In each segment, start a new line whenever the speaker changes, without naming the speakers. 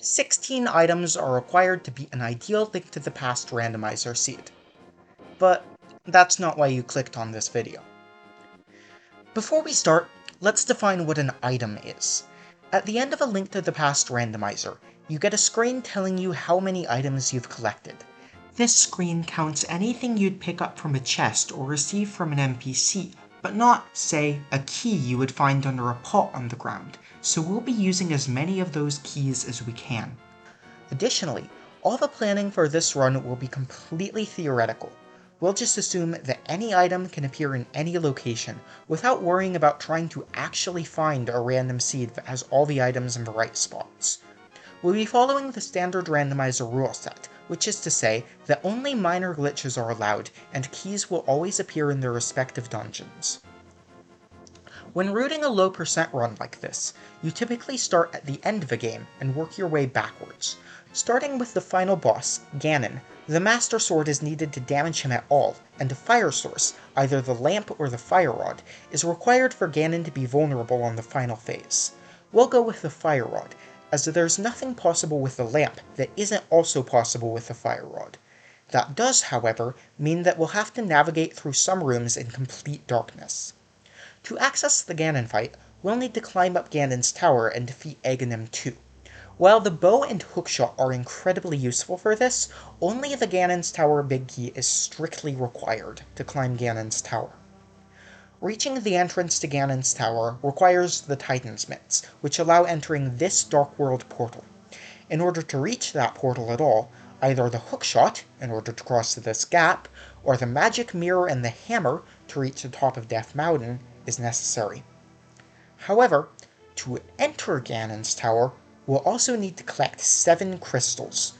16 items are required to beat an ideal Link to the Past Randomizer seed. But that's not why you clicked on this video. Before we start, let's define what an item is. At the end of a Link to the Past Randomizer, you get a screen telling you how many items you've collected. This screen counts anything you'd pick up from a chest or receive from an NPC, but not, say, a key you would find under a pot on the ground, so we'll be using as many of those keys as we can. Additionally, all the planning for this run will be completely theoretical. We'll just assume that any item can appear in any location, without worrying about trying to actually find a random seed that has all the items in the right spots. We'll be following the standard randomizer rule set, which is to say that only minor glitches are allowed, and keys will always appear in their respective dungeons. When rooting a low percent run like this, you typically start at the end of a game and work your way backwards. Starting with the final boss, Ganon, the Master Sword is needed to damage him at all, and a fire source, either the lamp or the fire rod, is required for Ganon to be vulnerable on the final phase. We'll go with the fire rod, as there's nothing possible with the lamp that isn't also possible with the fire rod. That does, however, mean that we'll have to navigate through some rooms in complete darkness. To access the Ganon fight, we'll need to climb up Ganon's tower and defeat Aghanim 2. While the bow and hookshot are incredibly useful for this, only the Ganon's Tower Big Key is strictly required to climb Ganon's tower. Reaching the entrance to Ganon's tower requires the Titan's Mitts, which allow entering this Dark World portal. In order to reach that portal at all, either the hookshot, in order to cross this gap, or the magic mirror and the hammer, to reach the top of Death Mountain, is necessary. However, to enter Ganon's tower, we'll also need to collect 7 crystals.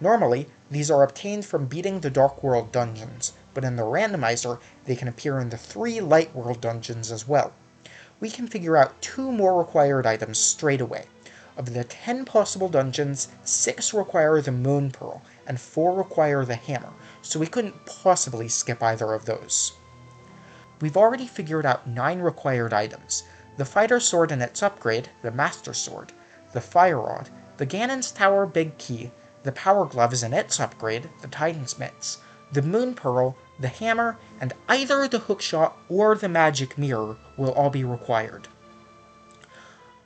Normally, these are obtained from beating the Dark World dungeons, but in the randomizer, they can appear in the 3 Light World dungeons as well. We can figure out 2 more required items straight away. Of the 10 possible dungeons, 6 require the Moon Pearl, and 4 require the Hammer, so we couldn't possibly skip either of those. We've already figured out 9 required items: the Fighter Sword and its upgrade, the Master Sword, the Fire Rod, the Ganon's Tower Big Key, the Power Gloves and its upgrade, the Titan's Mitts, the Moon Pearl, the Hammer, and either the Hookshot or the Magic Mirror will all be required.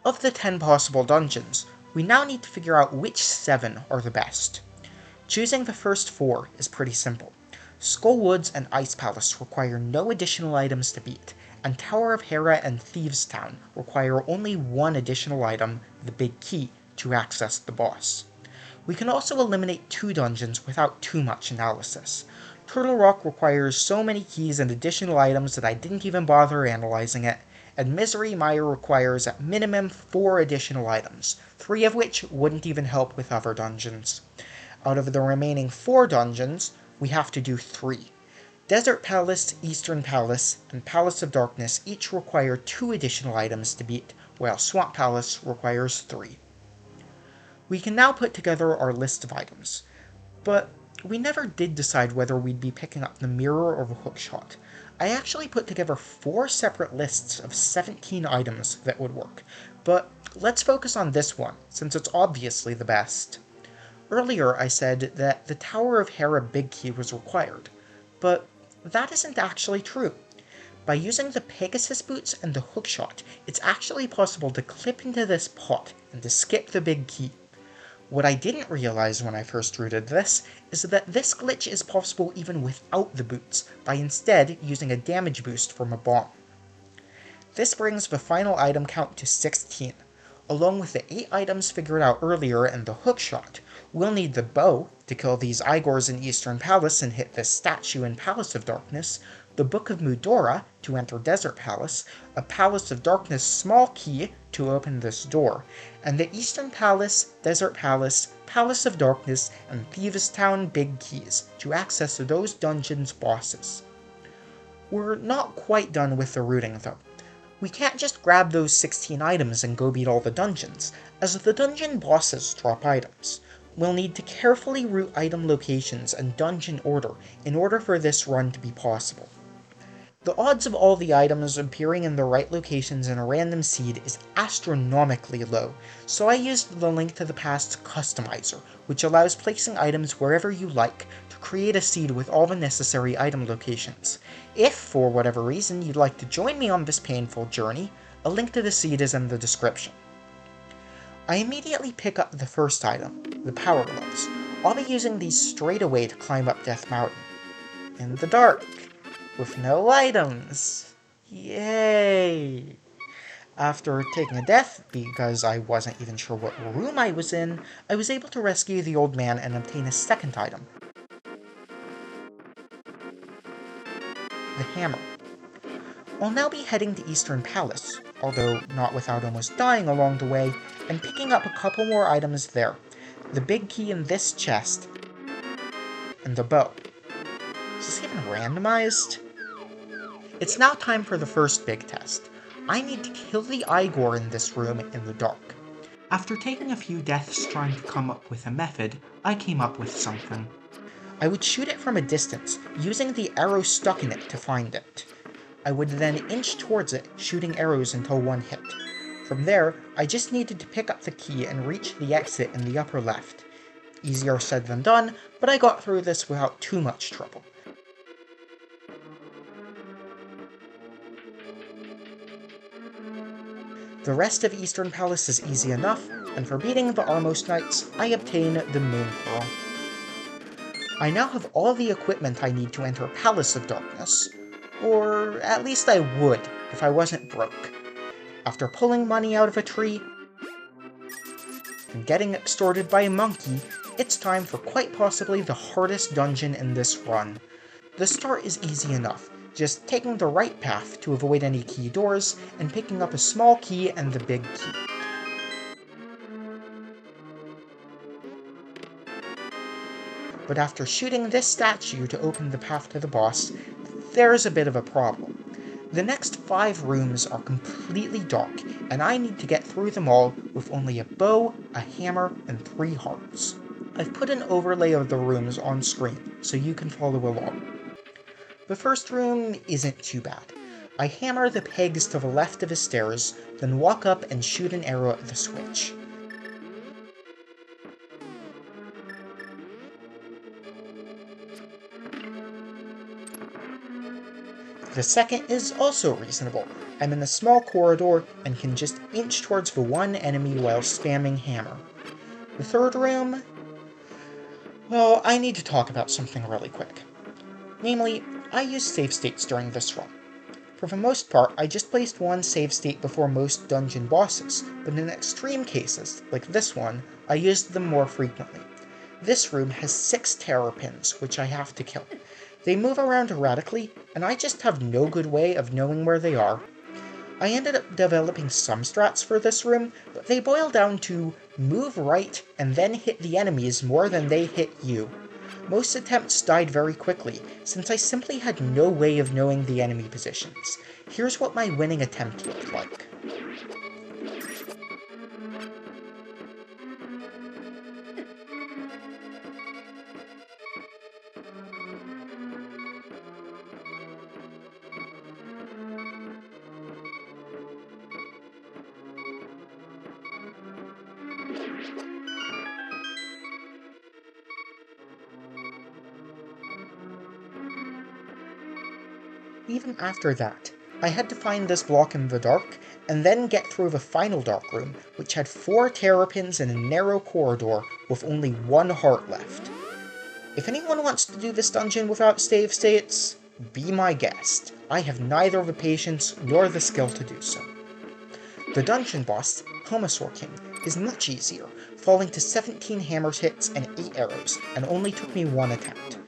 Of the 10 possible dungeons, we now need to figure out which 7 are the best. Choosing the first 4 is pretty simple. Skull Woods and Ice Palace require no additional items to beat, and Tower of Hera and Thieves Town require only 1 additional item, the Big Key, to access the boss. We can also eliminate 2 dungeons without too much analysis. Turtle Rock requires so many keys and additional items that I didn't even bother analyzing it, and Misery Mire requires at minimum 4 additional items, 3 of which wouldn't even help with other dungeons. Out of the remaining 4 dungeons, we have to do 3. Desert Palace, Eastern Palace, and Palace of Darkness each require 2 additional items to beat, while Swamp Palace requires 3. We can now put together our list of items, but we never did decide whether we'd be picking up the mirror or the hookshot. I actually put together 4 separate lists of 17 items that would work, but let's focus on this one, since it's obviously the best. Earlier I said that the Tower of Hera Big Key was required, but that isn't actually true. By using the Pegasus Boots and the hookshot, it's actually possible to clip into this pot and to skip the Big Key. What I didn't realize when I first rooted this is that this glitch is possible even without the boots, by instead using a damage boost from a bomb. This brings the final item count to 16. Along with the 8 items figured out earlier and the hookshot, we'll need the bow to kill these Igors in Eastern Palace and hit this statue in Palace of Darkness, the Book of Mudora to enter Desert Palace, a Palace of Darkness small key to open this door, and the Eastern Palace, Desert Palace, Palace of Darkness, and Thieves Town Big Keys to access those dungeons' bosses. We're not quite done with the rooting though. We can't just grab those 16 items and go beat all the dungeons, as the dungeon bosses drop items. We'll need to carefully route item locations and dungeon order in order for this run to be possible. The odds of all the items appearing in the right locations in a random seed is astronomically low, so I used the Link to the Past Customizer, which allows placing items wherever you like to create a seed with all the necessary item locations. If, for whatever reason, you'd like to join me on this painful journey, a link to the seed is in the description. I immediately pick up the first item, the Power Gloves. I'll be using these straight away to climb up Death Mountain. In the dark, with no items. Yay! After taking a death, because I wasn't even sure what room I was in, I was able to rescue the old man and obtain a second item. The hammer. I'll now be heading to Eastern Palace, although not without almost dying along the way, and picking up a couple more items there. The big key in this chest, and the bow. Is this even randomized? It's now time for the first big test. I need to kill the Igor in this room in the dark. After taking a few deaths trying to come up with a method, I came up with something. I would shoot it from a distance, using the arrow stuck in it to find it. I would then inch towards it, shooting arrows until one hit. From there, I just needed to pick up the key and reach the exit in the upper left. Easier said than done, but I got through this without too much trouble. The rest of Eastern Palace is easy enough, and for beating the Armos Knights, I obtain the Moon Pearl. I now have all the equipment I need to enter Palace of Darkness, or at least I would if I wasn't broke. After pulling money out of a tree and getting extorted by a monkey, it's time for quite possibly the hardest dungeon in this run. The start is easy enough, just taking the right path to avoid any key doors, and picking up a small key and the big key. But after shooting this statue to open the path to the boss, there's a bit of a problem. The next 5 rooms are completely dark, and I need to get through them all with only a bow, a hammer, and 3 hearts. I've put an overlay of the rooms on screen, so you can follow along. The first room isn't too bad. I hammer the pegs to the left of the stairs, then walk up and shoot an arrow at the switch. The second is also reasonable. I'm in a small corridor and can just inch towards the one enemy while spamming hammer. The third room? Well, I need to talk about something really quick. Namely, I use save states during this run. For the most part, I just placed one save state before most dungeon bosses, but in extreme cases, like this one, I used them more frequently. This room has 6 terror pins, which I have to kill. They move around erratically, and I just have no good way of knowing where they are. I ended up developing some strats for this room, but they boil down to move right and then hit the enemies more than they hit you. Most attempts died very quickly, since I simply had no way of knowing the enemy positions. Here's what my winning attempt looked like. Even after that, I had to find this block in the dark, and then get through the final dark room, which had 4 terror pins in a narrow corridor with only 1 heart left. If anyone wants to do this dungeon without save states, be my guest. I have neither the patience nor the skill to do so. The dungeon boss, Homosaur King, is much easier, falling to 17 hammer hits and 8 arrows, and only took me 1 attempt.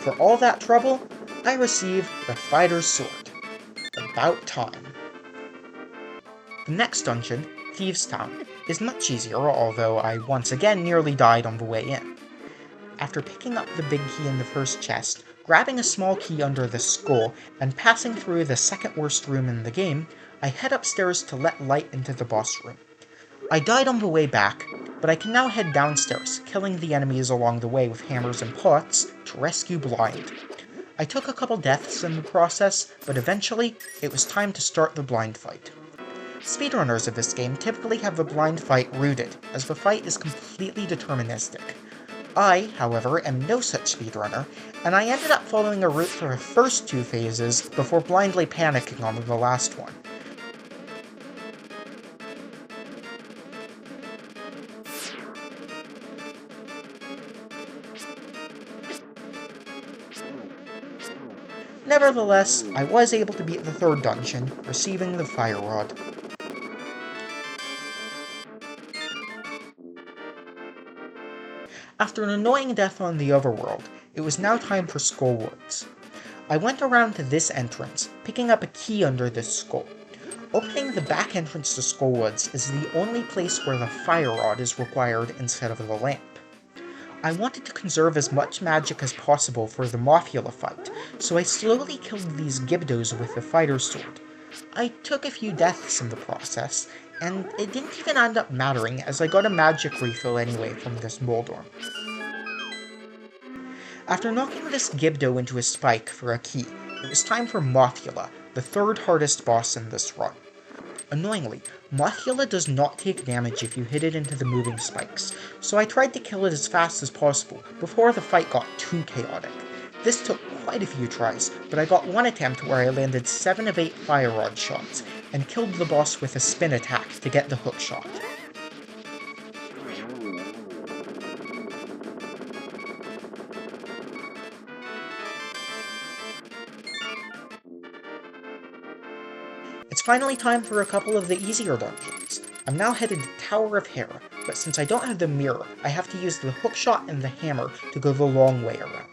For all that trouble, I receive the Fighter's Sword. About time. The next dungeon, Thieves Town, is much easier, although I once again nearly died on the way in. After picking up the big key in the first chest, Grabbing a small key under the skull and passing through the second worst room in the game, I head upstairs to let light into the boss room. I died on the way back, but I can now head downstairs, killing the enemies along the way with hammers and pots to rescue Blind. I took a couple deaths in the process, but eventually, it was time to start the blind fight. Speedrunners of this game typically have the blind fight rooted, as the fight is completely deterministic. I, however, am no such speedrunner, and I ended up following a route for the first two phases before blindly panicking on the last one. Nevertheless, I was able to beat the third dungeon, receiving the Fire Rod. After an annoying death on the overworld, it was now time for Skull Woods. I went around to this entrance, picking up a key under this skull. Opening the back entrance to Skull Woods is the only place where the Fire Rod is required instead of the lamp. I wanted to conserve as much magic as possible for the Mothula fight, so I slowly killed these Gibdos with the fighter's sword. I took a few deaths in the process, and it didn't even end up mattering as I got a magic refill anyway from this Moldorm. After knocking this Gibdo into a spike for a key, it was time for Mothula, the third hardest boss in this run. Annoyingly, Mothula does not take damage if you hit it into the moving spikes, so I tried to kill it as fast as possible before the fight got too chaotic. This took quite a few tries, but I got one attempt where I landed 7 of 8 Fire Rod shots, and killed the boss with a spin attack to get the hook shot. It's finally time for a couple of the easier dungeons. I'm now headed to Tower of Hera, but since I don't have the mirror, I have to use the hookshot and the hammer to go the long way around.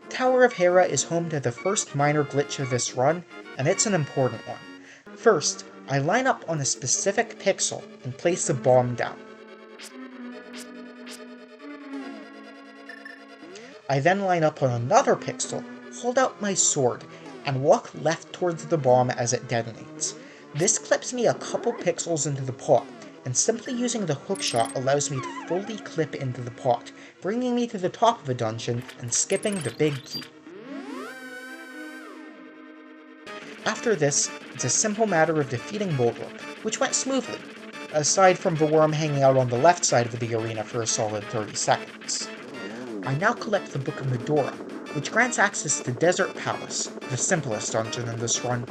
Tower of Hera is home to the first minor glitch of this run, and it's an important one. First, I line up on a specific pixel and place a bomb down. I then line up on another pixel, hold out my sword, and walk left towards the bomb as it detonates. This clips me a couple pixels into the pot, and simply using the hookshot allows me to fully clip into the pot, bringing me to the top of the dungeon and skipping the big key. After this, it's a simple matter of defeating Moldorm, which went smoothly, aside from the worm hanging out on the left side of the arena for a solid 30 seconds. I now collect the Book of Medora, which grants access to Desert Palace, the simplest dungeon in this run.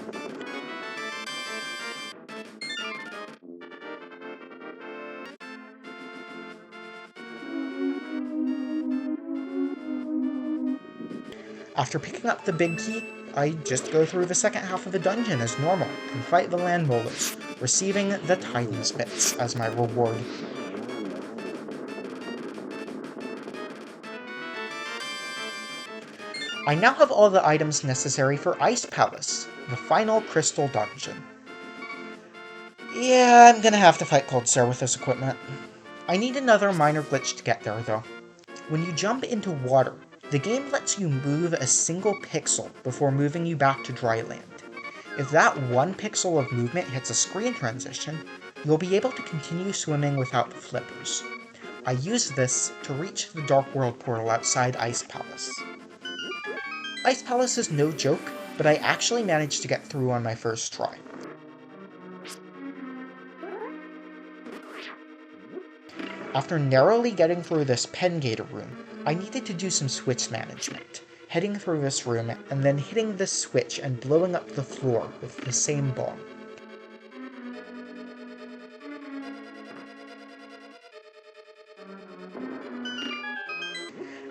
After picking up the big key, I just go through the second half of the dungeon as normal and fight the land molars, receiving the Titan's Bits as my reward. I now have all the items necessary for Ice Palace, the final crystal dungeon. Yeah, I'm gonna have to fight Cold Stare with this equipment. I need another minor glitch to get there though. When you jump into water, the game lets you move a single pixel before moving you back to dry land. If that one pixel of movement hits a screen transition, you'll be able to continue swimming without the flippers. I use this to reach the Dark World portal outside Ice Palace. Ice Palace is no joke, but I actually managed to get through on my first try. After narrowly getting through this Pengator room, I needed to do some switch management, heading through this room and then hitting this switch and blowing up the floor with the same bomb.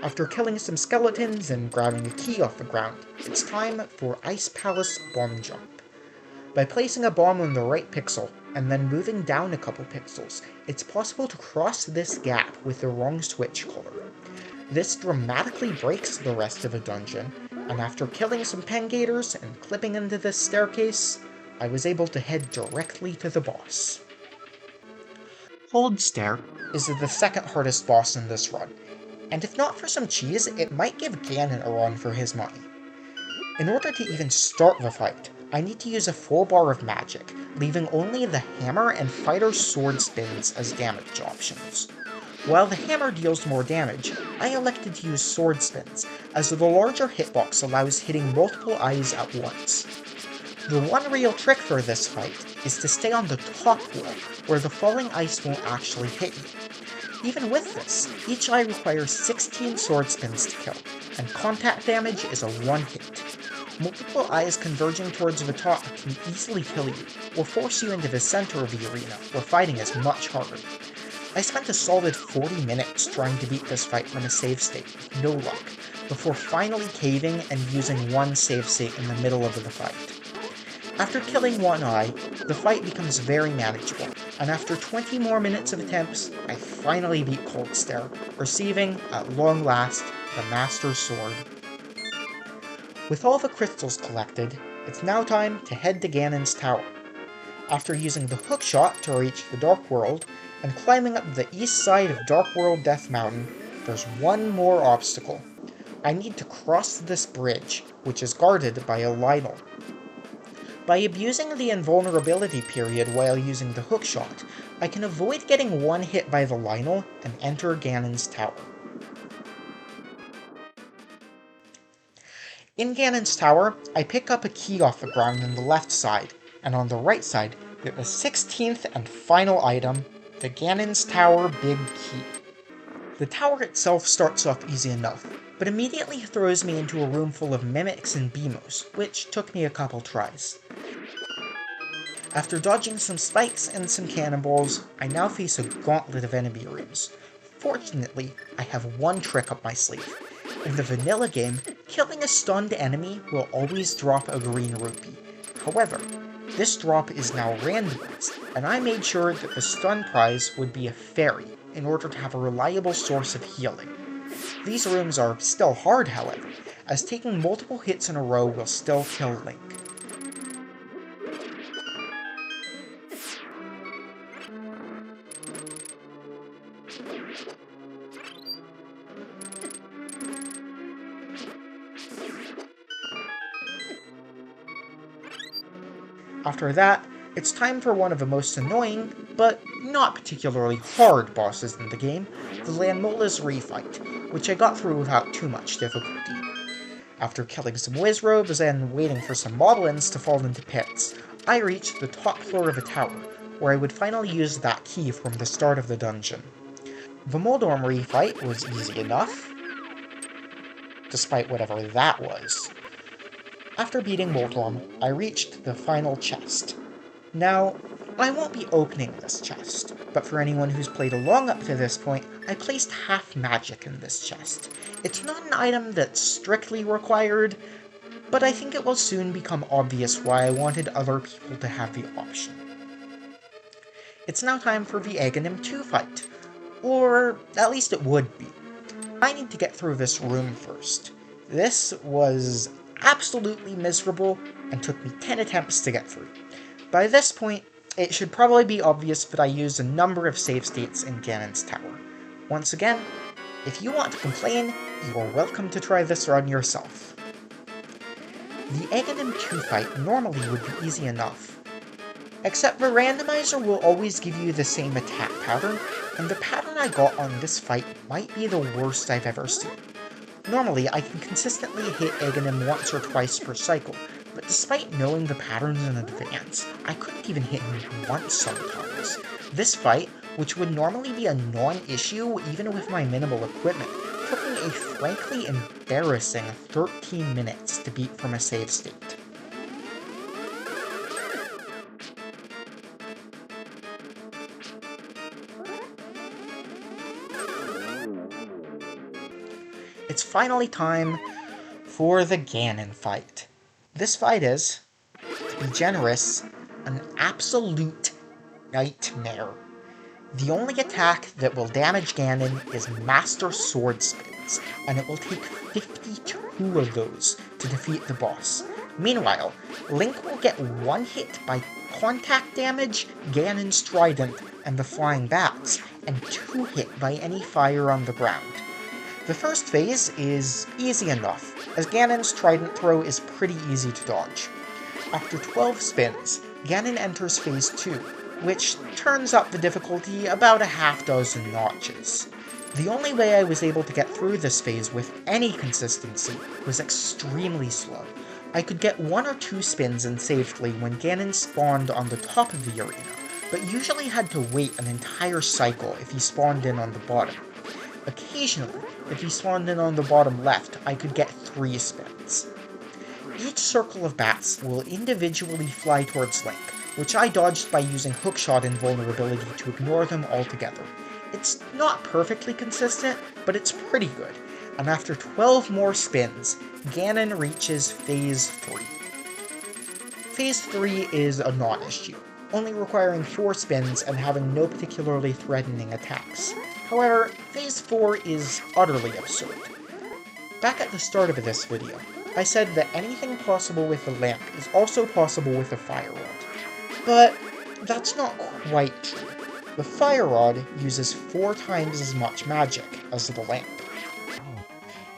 After killing some skeletons and grabbing a key off the ground, it's time for Ice Palace Bomb Jump. By placing a bomb on the right pixel, and then moving down a couple pixels, it's possible to cross this gap with the wrong switch color. This dramatically breaks the rest of the dungeon, and after killing some Pengators and clipping into this staircase, I was able to head directly to the boss. Cold Stare is the second hardest boss in this run, and if not for some cheese, it might give Ganon a run for his money. In order to even start the fight, I need to use a full bar of magic, leaving only the hammer and fighter's sword spins as damage options. While the hammer deals more damage, I elected to use sword spins, as the larger hitbox allows hitting multiple eyes at once. The one real trick for this fight is to stay on the top wall, where the falling ice won't actually hit you. Even with this, each eye requires 16 sword spins to kill, and contact damage is a one-hit. Multiple eyes converging towards the top can easily kill you, or force you into the center of the arena, where fighting is much harder. I spent a solid 40 minutes trying to beat this fight from a save state with no luck, before finally caving and using one save state in the middle of the fight. After killing one eye, the fight becomes very manageable, and after 20 more minutes of attempts, I finally beat Cold Stare, receiving, at long last, the Master Sword. With all the crystals collected, it's now time to head to Ganon's tower. After using the hookshot to reach the Dark World, and climbing up the east side of Dark World Death Mountain, there's one more obstacle. I need to cross this bridge, which is guarded by a Lynel. By abusing the invulnerability period while using the hookshot, I can avoid getting one hit by the Lynel and enter Ganon's tower. In Ganon's tower, I pick up a key off the ground on the left side, and on the right side, get the 16th and final item, the Ganon's Tower Big Key. The tower itself starts off easy enough, but immediately throws me into a room full of mimics and beamos, which took me a couple tries. After dodging some spikes and some cannonballs, I now face a gauntlet of enemy rooms. Fortunately, I have one trick up my sleeve. In the vanilla game, killing a stunned enemy will always drop a green rupee. However, this drop is now randomized, and I made sure that the stun prize would be a fairy in order to have a reliable source of healing. These rooms are still hard, however, as taking multiple hits in a row will still kill Link. After that, it's time for one of the most annoying, but not particularly hard bosses in the game, the Lanmola's Refight, which I got through without too much difficulty. After killing some Wizrobes and waiting for some Moblins to fall into pits, I reached the top floor of a tower, where I would finally use that key from the start of the dungeon. The Moldorm Refight was easy enough, despite whatever that was. After beating Moldorm, I reached the final chest. Now, I won't be opening this chest, but for anyone who's played along up to this point, I placed half magic in this chest. It's not an item that's strictly required, but I think it will soon become obvious why I wanted other people to have the option. It's now time for the Aghanim 2 fight, or at least it would be. I need to get through this room first. This was absolutely miserable and took me 10 attempts to get through. By this point, it should probably be obvious that I used a number of save states in Ganon's tower. Once again, if you want to complain, you are welcome to try this run yourself. The Aghanim 2 fight normally would be easy enough, except the randomizer will always give you the same attack pattern, and the pattern I got on this fight might be the worst I've ever seen. Normally, I can consistently hit Aghanim once or twice per cycle, but despite knowing the patterns in advance, I couldn't even hit him once sometimes. This fight, which would normally be a non-issue even with my minimal equipment, took me a frankly embarrassing 13 minutes to beat from a save state. It's finally time for the Ganon fight. This fight is, to be generous, an absolute nightmare. The only attack that will damage Ganon is Master Sword Spins, and it will take 52 of those to defeat the boss. Meanwhile, Link will get one hit by contact damage, Ganon's Trident, and the Flying Bats, and 2 hit by any fire on the ground. The first phase is easy enough, as Ganon's trident throw is pretty easy to dodge. After 12 spins, Ganon enters phase 2, which turns up the difficulty about a half dozen notches. The only way I was able to get through this phase with any consistency was extremely slow. I could get 1 or 2 spins in safely when Ganon spawned on the top of the arena, but usually had to wait an entire cycle if he spawned in on the bottom. Occasionally, if he spawned in on the bottom left, I could get 3 spins. Each circle of bats will individually fly towards Link, which I dodged by using Hookshot invulnerability to ignore them altogether. It's not perfectly consistent, but it's pretty good, and after 12 more spins, Ganon reaches Phase 3. Phase 3 is a non-issue, only requiring 4 spins and having no particularly threatening attacks. However, Phase 4 is utterly absurd. Back at the start of this video, I said that anything possible with the lamp is also possible with the fire rod. But that's not quite true. The fire rod uses 4 times as much magic as the lamp.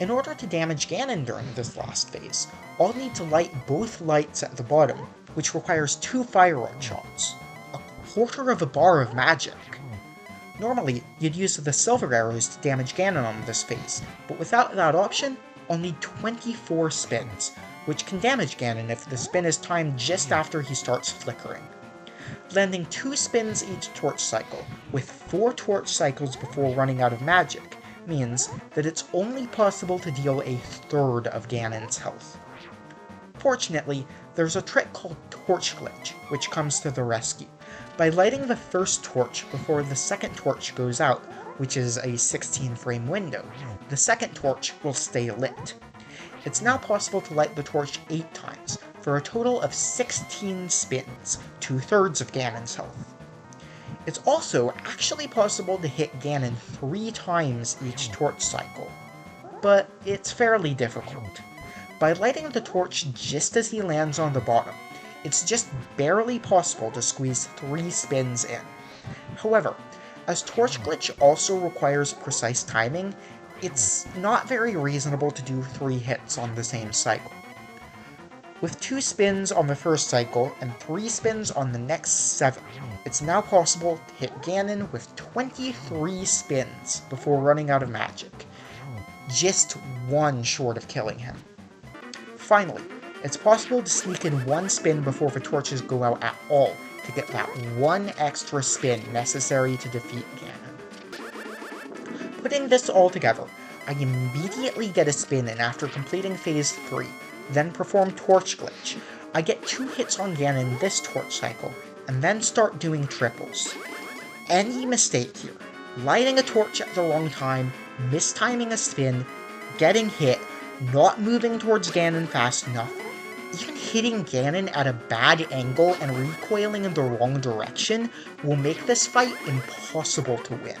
In order to damage Ganon during this last phase, I'll need to light both lights at the bottom, which requires 2 fire rod shots. A quarter of a bar of magic. Normally, you'd use the silver arrows to damage Ganon on this phase, but without that option, I'll need 24 spins, which can damage Ganon if the spin is timed just after he starts flickering. Landing 2 spins each torch cycle, with 4 torch cycles before running out of magic, means that it's only possible to deal a third of Ganon's health. Fortunately, there's a trick called Torch Glitch, which comes to the rescue. By lighting the first torch before the second torch goes out, which is a 16-frame window, the second torch will stay lit. It's now possible to light the torch 8 times, for a total of 16 spins, 2/3 of Ganon's health. It's also actually possible to hit Ganon 3 times each torch cycle, but it's fairly difficult. By lighting the torch just as he lands on the bottom, it's just barely possible to squeeze 3 spins in. However, as Torch Glitch also requires precise timing, it's not very reasonable to do 3 hits on the same cycle. With 2 spins on the first cycle and 3 spins on the next 7, it's now possible to hit Ganon with 23 spins before running out of magic, just 1 short of killing him. Finally, it's possible to sneak in 1 spin before the torches go out at all to get that 1 extra spin necessary to defeat Ganon. Putting this all together, I immediately get a spin in after completing Phase 3, then perform Torch Glitch. I get 2 hits on Ganon this torch cycle, and then start doing triples. Any mistake here, lighting a torch at the wrong time, mistiming a spin, getting hit, not moving towards Ganon fast enough, even hitting Ganon at a bad angle and recoiling in the wrong direction will make this fight impossible to win.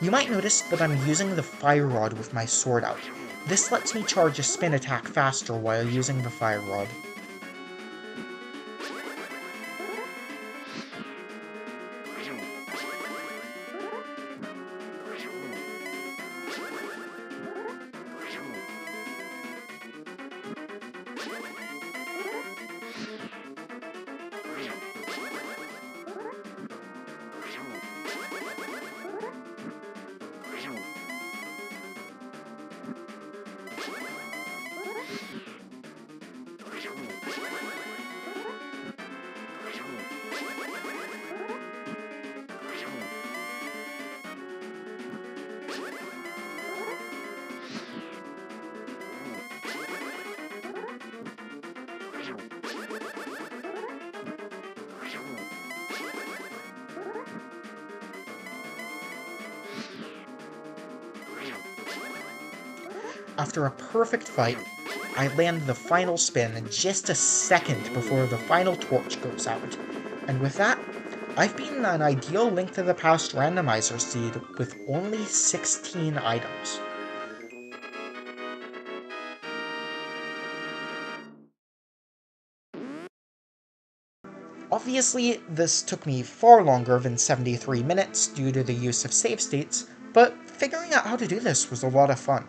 You might notice that I'm using the fire rod with my sword out. This lets me charge a spin attack faster while using the fire rod. After a perfect fight, I land the final spin just a second before the final torch goes out. And with that, I've beaten an ideal Link to the Past Randomizer seed with only 16 items. Obviously, this took me far longer than 73 minutes due to the use of save states, but figuring out how to do this was a lot of fun.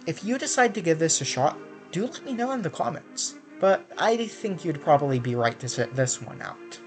If you decide to give this a shot, do let me know in the comments, but I think you'd probably be right to sit this one out.